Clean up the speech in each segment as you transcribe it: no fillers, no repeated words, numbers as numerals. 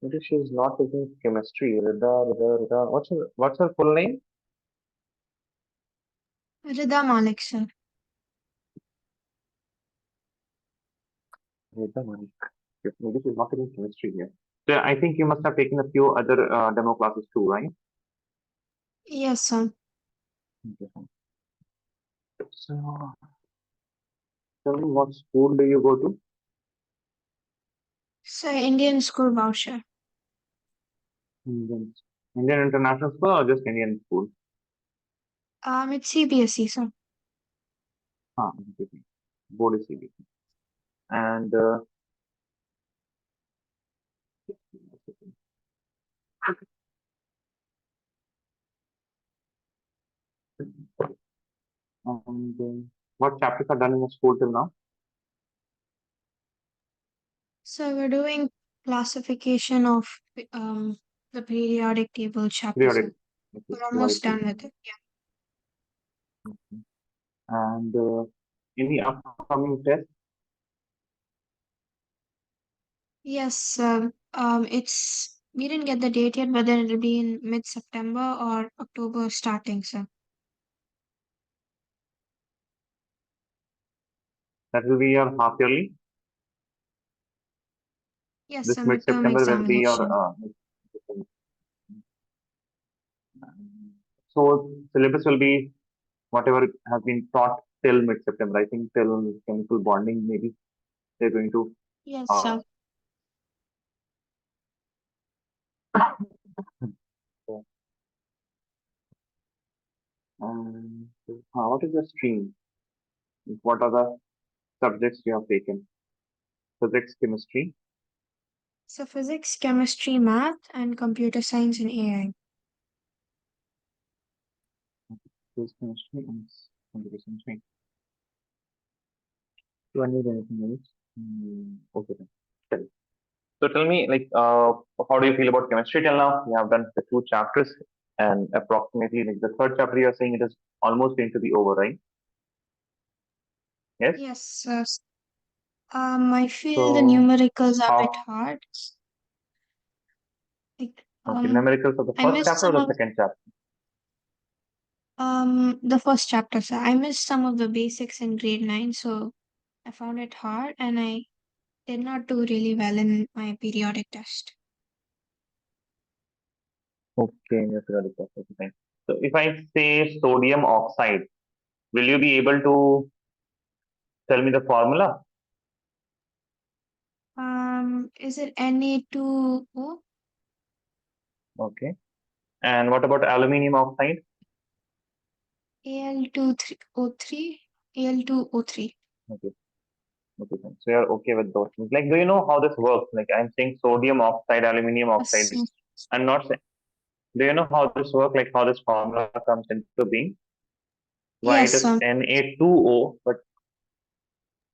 Maybe she's not taking chemistry. Rida. What's her full name? Rida Malik, sir. Rida Manik. Yes, maybe she's not taking chemistry here. So I think you must have taken a few other demo classes too, right? Yes, sir. Okay, fine. So tell me, what school do you go to? Sir, Indian school voucher. Indian, Indian International School or just Indian school? It's CBSE, sir. Okay. Board is CBSE. And what chapters are done in the school till now? So we're doing classification of um the periodic table chapter, Periodic. sir. Okay, We're almost periodic done table. with it. Yeah. Okay. And any upcoming test? Yes, it's we didn't get the date yet, but then it'll be in mid-September or October starting, sir. That will be your half yearly. Yes, This a midterm mid-September will be your examination. mid-September. So syllabus will be whatever has been taught till mid-September. I think till chemical bonding maybe they're going to. Yes, Uh, sir. so, what is the stream? What are the subjects you have taken? Physics, chemistry, So physics, chemistry, math, and computer science and AI. physics, chemistry, and computer science. Right. Do I need anything else? Okay then. Tell. So tell me, like, how do you feel about chemistry till now? You have done the two chapters, and approximately like the third chapter, you are saying it is almost going to be over, right? Yes. Yes, sir. I feel the So numericals are a bit how? hard. Like, Okay, numericals of the I first missed chapter or some the of second chapter? the first chapter, sir. I missed some of the basics in grade 9, so I found it hard and I did not do really well in my periodic test. Okay, numericals. Okay, fine. So if I say sodium oxide, will you be able to tell me the formula? Is it Na2O? Okay. And what about aluminium oxide? Al23O3? Al2O3. Okay. Okay, fine. So you're okay with those things. Like, do you know how this works? Like, I'm saying sodium oxide, aluminium oxide. Yes, yes. I'm not saying. Do you know how this works? Like, how this formula comes into being? Why it Yes, is Na2O? But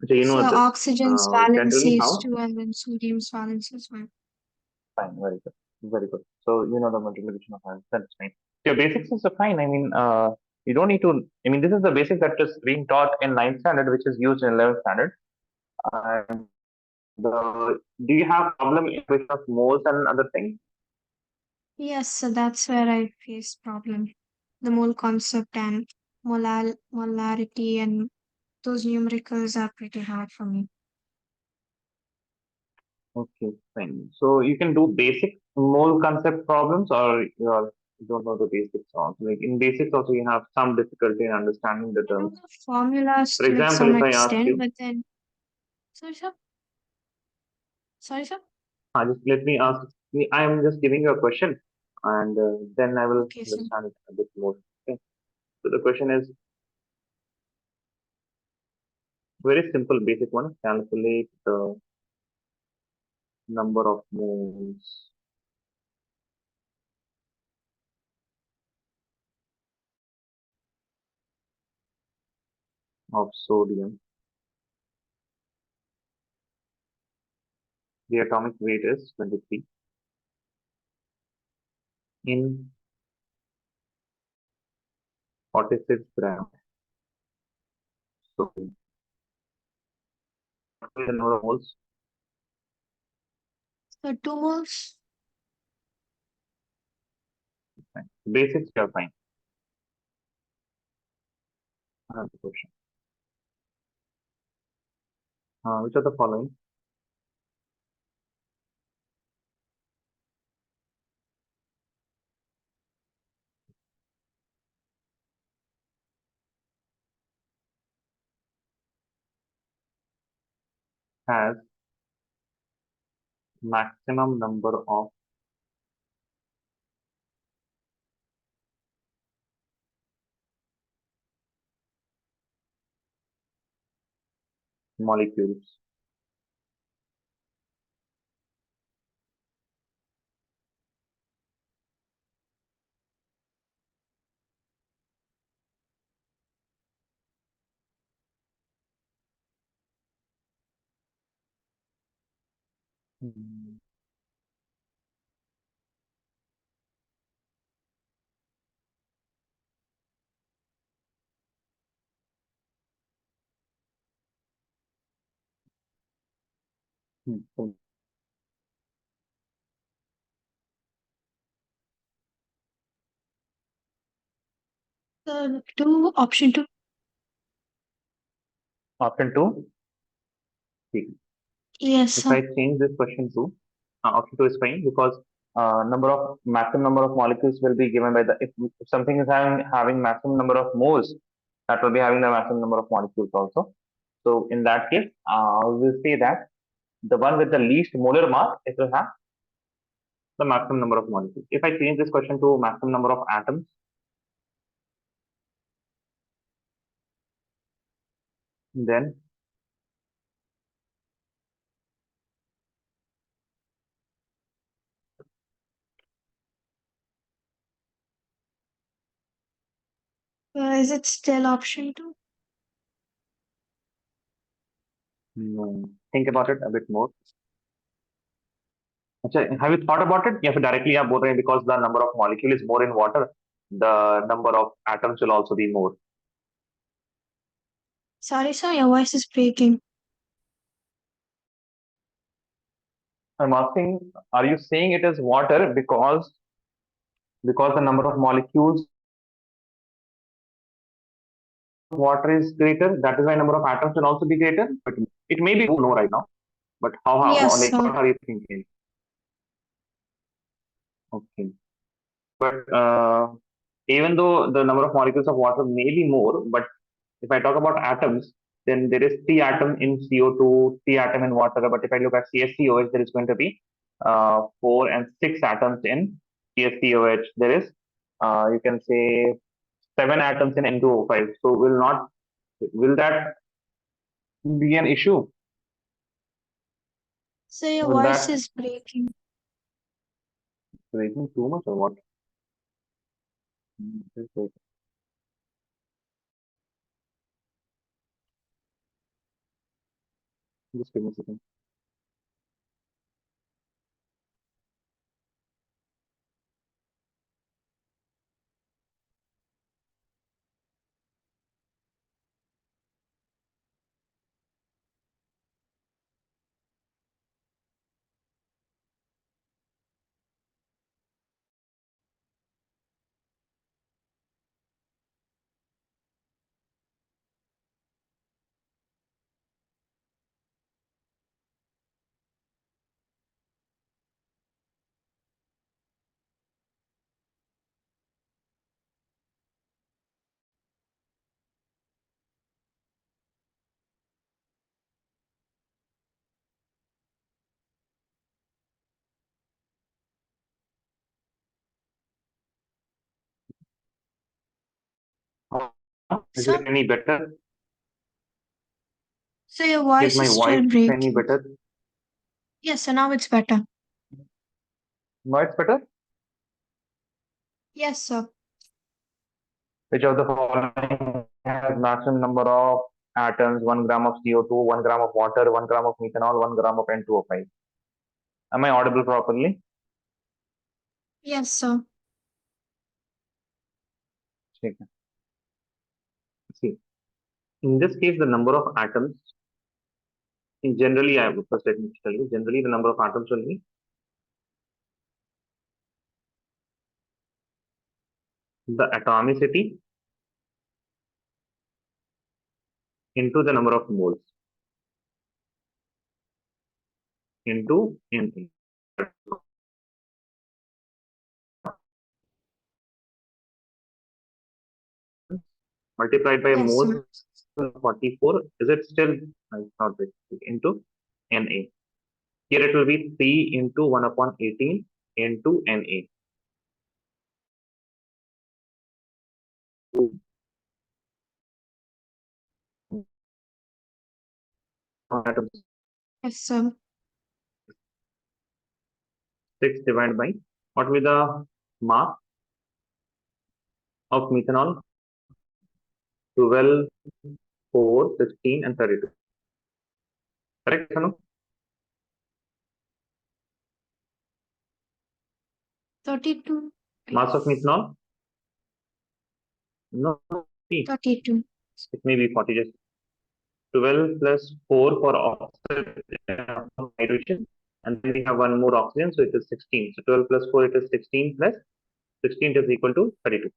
do you so know this? oxygen's Can you tell valence me is how? 2 and then sodium's valence is 1. Fine, very good, very good. So you know the multiplication of ions. That's fine. Your basics is fine. I mean, you don't need to. I mean, this is the basic that is being taught in ninth standard, which is used in 11th standard. And do you have problem in equation of moles and other things? Yes, so that's where I face problem. The mole concept and molarity and those numericals are pretty hard for me. Okay, fine. So you can do basic mole concept problems, or you don't know the basics also. Like in basics also, you have some difficulty in understanding the I know terms. the formulas For to example, some if I ask extent, you, but then sorry, sir. Sorry, sir. just let me ask. I am just giving you a question, and then I will Okay, sir. understand it a bit more. Okay. So the question is very simple, basic one. Calculate the number of moles of sodium. The atomic weight is 23 in 46 grams. So the number of moles. So 2 moles. Basics, you're fine. Another question. Which of the following has maximum number of molecules? Hmm, hmm. Two option two. Option two. See, Yes, if sir. I change this question to option two is fine because number of maximum number of molecules will be given by the if something is having maximum number of moles, that will be having the maximum number of molecules also. So in that case, we will say that the one with the least molar mass, it will have the maximum number of molecules. If I change this question to maximum number of atoms, then Is it still option two? think about it a bit more. Have you thought about it? Yes, directly yeah, both because the number of molecule is more in water, the number of atoms will also be more. Sorry, sir, your voice is breaking. I'm asking, are you saying it is water because the number of molecules of water is greater? That is why number of atoms will also be greater. But it may be no right now. But Yes, like sir. what are you thinking? Okay. But even though the number of molecules of water may be more, but if I talk about atoms, then there is three atom in CO2, three atom in water. But if I look at CSCOH, there is going to be 4 and 6 atoms in CSCOH. There is, you can say, 7 atoms in N2O5. So will that be an issue? So your Will voice that is breaking. breaking too much or what? Just wait. Just give me a second. Is it So, any better? so your Is voice my is voice still any breaking. better? Yes, so now it's better. No, it's better. Yes, sir. Which of the following has maximum number of atoms? 1 gram of CO2, 1 gram of water, 1 gram of methanol, 1 gram of N2O5. Am I audible properly? Yes, sir. ठीक है. See, in this case, the number of atoms, in generally, I would first let me tell you, generally the number of atoms will be the atomicity into the number of moles into Na. Multiplied by Yes, moles sir. 44. Is it still not this into Na? Here it will be 3 into 1 upon 18 into Na. Atoms. Yes, sir. 6 divided by what will be the mass of methanol? 12, 4, 16, and 32. Correct, Sanu? 32. Mass of Yes. methanol? No, see, 32. it may be 40. Just 12 plus 4 for oxygen, hydrogen, and then we have one more oxygen, so it is 16. So 12 plus 4, it is 16 plus 16 is equal to 32.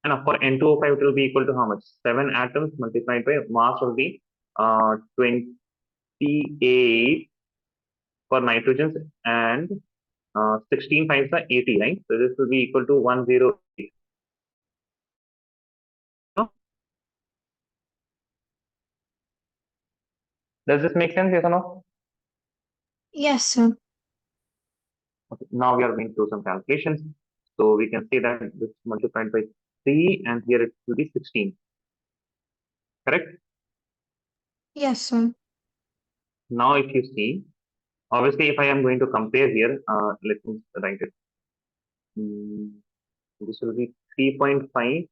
And for N2O5, it will be equal to how much? 7 atoms multiplied by mass will be 28 for nitrogens and 16 times the 80, right? So this will be equal to 108. No? Does this make sense? Yes or no? Yes, sir. Okay. Now we are going to do some calculations. So we can say that this multiplied by 3 and here it will be 16. Correct? Yes, sir. Now if you see, obviously if I am going to compare here, let me write it. This will be 3.5.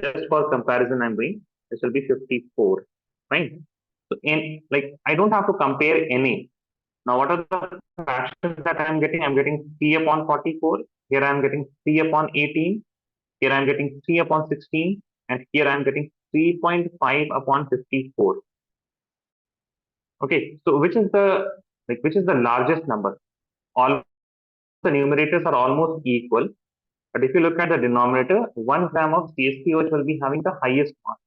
Just for comparison, I'm doing this will be 54. Fine. So in like I don't have to compare any. Now what are the fractions that I'm getting? I'm getting 3 upon 44. Here I'm getting 3 upon 18. Here I'm getting 3 upon 16. And here I'm getting 3.5 upon 54. Okay. So which is the largest number? All the numerators are almost equal. But if you look at the denominator, 1 gram of CSPOH will be having the highest mass.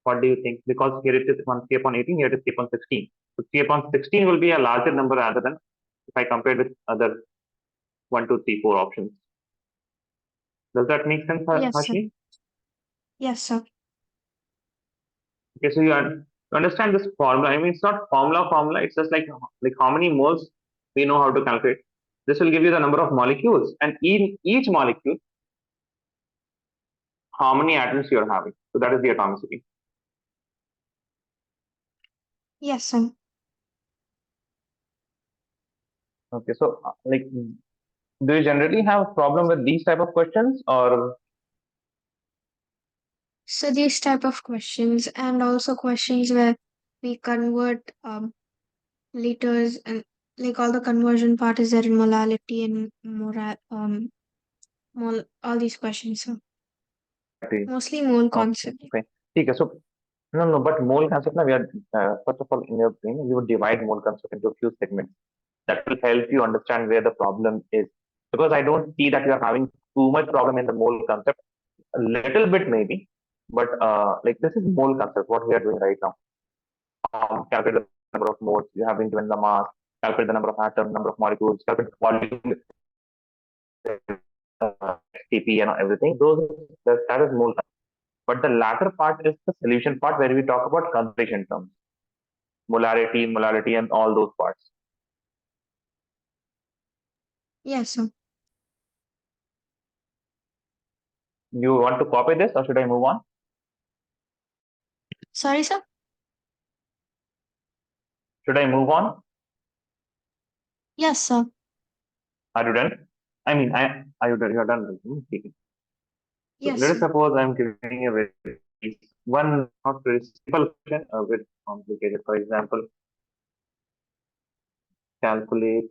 What do you think? Because here it is 1 3 upon 18, here it is 3 upon 16. So 3 upon 16 will be a larger number rather than if I compare with other 1, 2, 3, 4 options. Does that make sense, Yes, sir. Hashi? Yes, sir. Okay, so you understand this formula. I mean, it's not formula. It's just like how many moles we know how to calculate. This will give you the number of molecules, and in each molecule, how many atoms you are having. So that is the atomicity. Yes, sir. Okay, so do you generally have problem with these type of questions, or So these type of questions and also questions where we convert liters and like all the conversion part is there in molality and all these questions. So mostly mole okay, concept. okay. Okay, so no, but mole concept, we are first of all in your brain, you would divide mole concept into a few segments. That will help you understand where the problem is. Because I don't see that you are having too much problem in the mole concept. A little bit maybe, but like this is mole concept, what we are doing right now. Calculate the number of moles you have been given the mass, calculate the number of atoms, number of molecules, calculate the volume, TP and everything. That is mole concept. But the latter part is the solution part where we talk about concentration terms, molarity, and all those parts. Yes, sir. You want to copy this or should I move on? Sorry, sir. Should I move on? Yes, sir. Are you done? I mean, are you done? You're done. Right? Okay. So Yes, let us sir. suppose I'm giving a very one not very simple question, a bit complicated. For example, calculate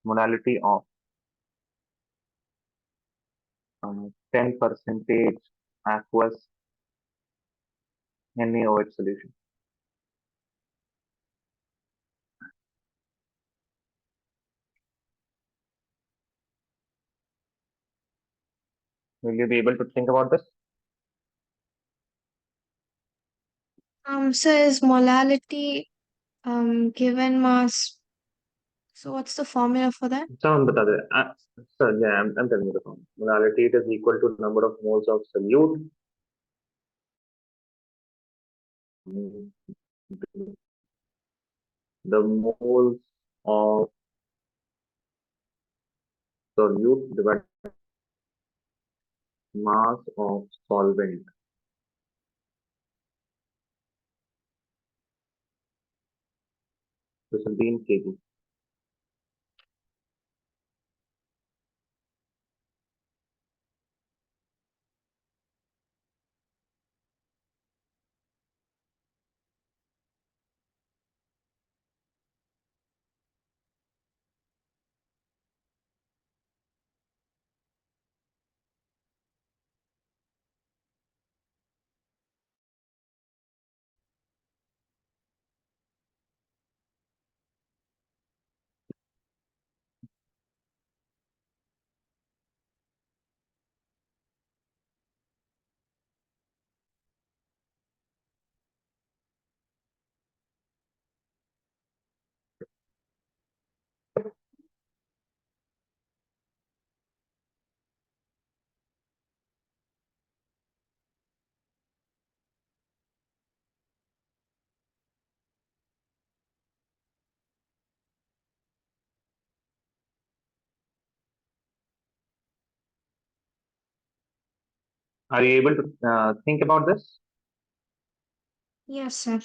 molality of 10 percentage aqueous NaOH solution. Will you be able to think about this? So is molality given mass? So what's the formula for that? Someone bata de. Sir, yeah, I'm telling you the form. Molality it is equal to number of moles of solute. The moles of solute divided by mass of solvent. This will be in kg. Are you able to think about this? Yes, sir.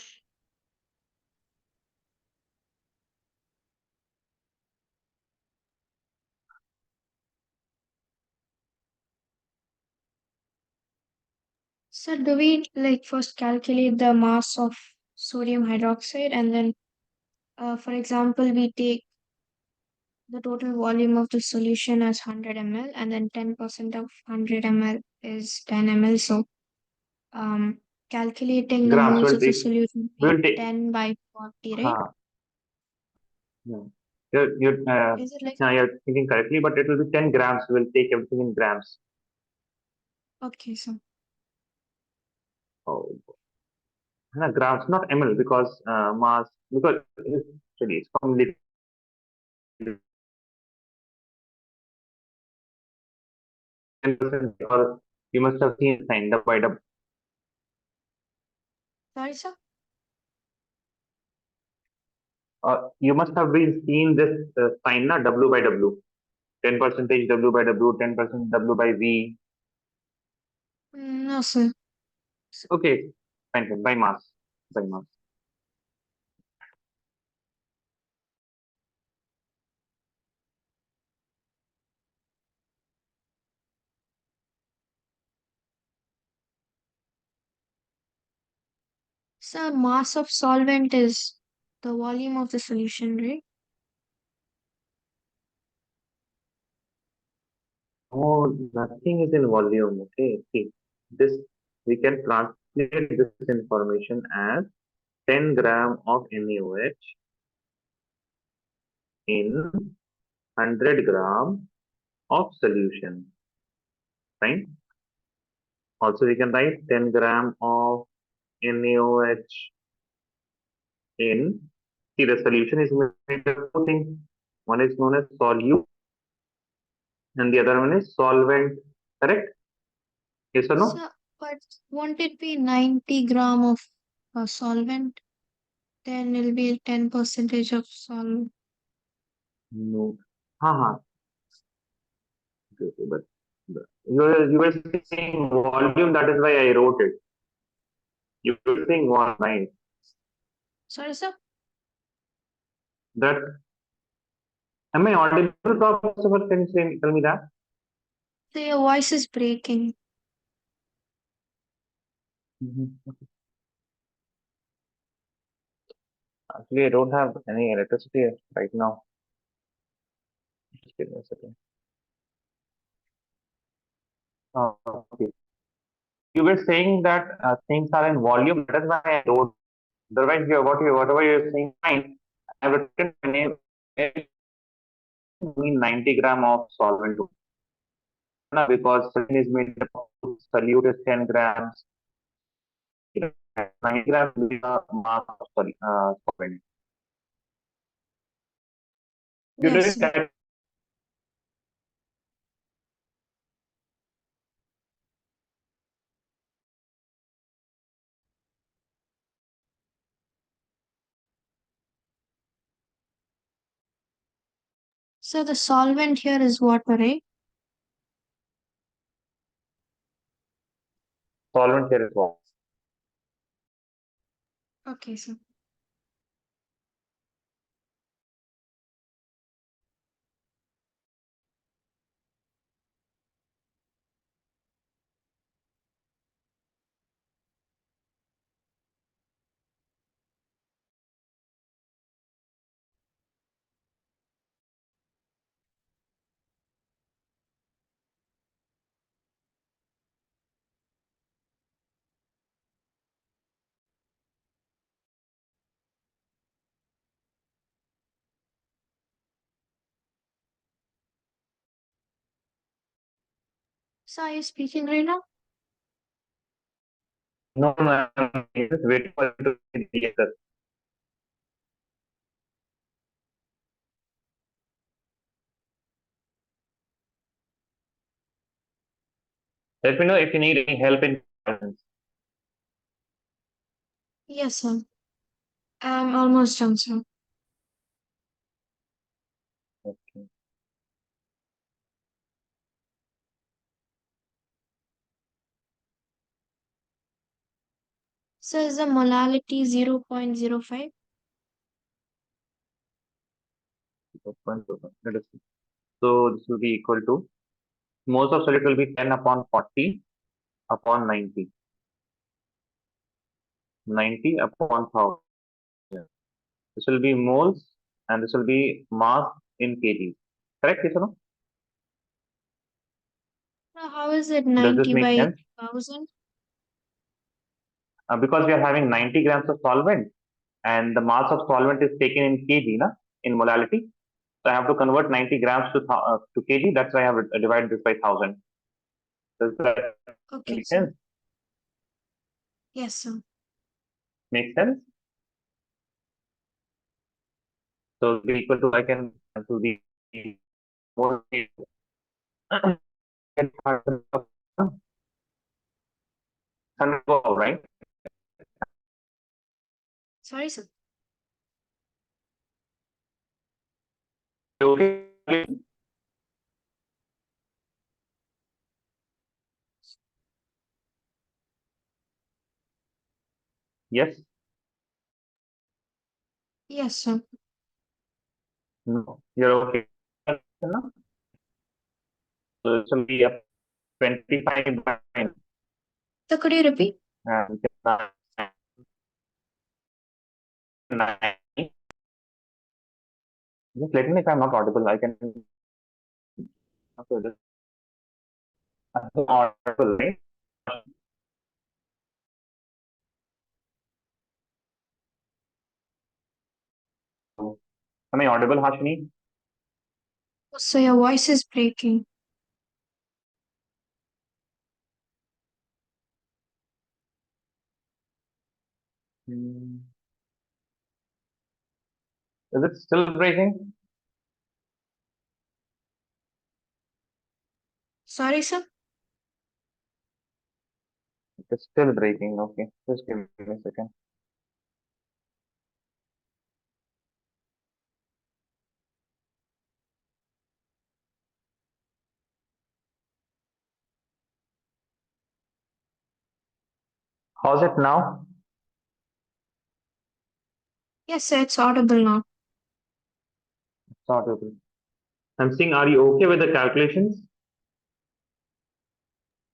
So do we like first calculate the mass of sodium hydroxide and then, for example, we take the total volume of the solution as 100 ml and then 10% of 100 ml is 10 ml. So um, calculating the Grams moles will of the take. solution would be Will take. 10 by 40, right? Ha. Yeah. Is it like, Yeah, you're thinking correctly, but it will be 10 grams. We'll take everything in grams. okay, so Oh, no, grams, not ml, because mass, because it's from liter, or you must have seen sign the by the. sorry, sir. You must have been seen this sign, na W by W. 10% W by W, 10% W by V. No, sir. Okay, fine, fine, by mass, by mass. So mass of solvent is the volume of the solution, right? Oh, nothing is in volume. Okay, see, this we can translate this information as 10 gram of NaOH in 100 gram of solution, right? Also, we can write 10 gram of NaOH in, see, the solution is made of two things. One is known as solute and the other one is solvent, correct? Yes or no? So, but won't it be 90 gram of solvent? Then it'll be 10 percentage of solvent. No. Ha. Okay, okay, but you were saying volume, that is why I wrote it. You were saying one, right? Sorry, sir. That, am I audible properly? Can you tell me that? So your voice is breaking. Mhm. Actually, I don't have any electricity right now. Just give me a second. Okay. You were saying that things are in volume. That is why I wrote. Otherwise, whatever you're saying, fine. I've written my name. It mean 90 gram of solvent. because saline is made up of solute is 10 grams, 9 grams will be the mass of solvent. You Yes, did sir. it. So the solvent here is water, right? Solvent here is what? Okay, sir. So are you speaking right now? No, no, I'm just waiting for you to say the answer. Let me know if you need any help in questions. Yes, sir. I'm almost done, sir. Okay. So is the molality 0.05? Let us see. So this will be equal to moles of solute will be 10 upon 40 upon 90. 90 upon 1000. This will be moles and this will be mass in kgs. Correct, yes or no? Now, how is it Does this 90 make by sense? 1000? Because we are having 90 grams of solvent and the mass of solvent is taken in kg, na, in molality. So I have to convert 90 grams to kg. That's why I have divided this by 1000. Does that Okay, make sir. sense? Yes, sir. Make sense? So be equal to I can to the more right? Sorry, sir. Okay. Yes. Yes, sir. No. You're okay. No? So this will be a 25 by 9. So could you repeat? And 9. Just let me know if I'm not audible. I can. Okay, I'm audible, right? Am I audible, Hashini? So your voice is breaking. Hmm. Is it still breaking? Sorry, sir. It's still breaking. Okay, just give me a second. How's it now? Yes, sir. It's audible now. It's audible. I'm saying, are you okay with the calculations?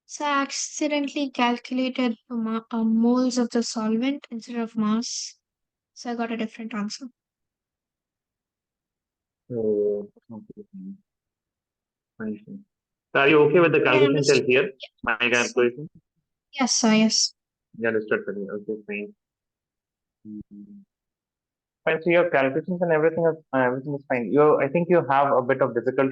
So I accidentally calculated the moles of the solvent instead of mass. So I got a different answer. Oh, okay. Fine. Are you okay with the I calculation till understood. here? My Yes, calculation? yes, sir. Yes. You understood for me. Okay, fine. Mhm. Fine. So your calculations and everything is fine. You, I think you have a bit of difficulty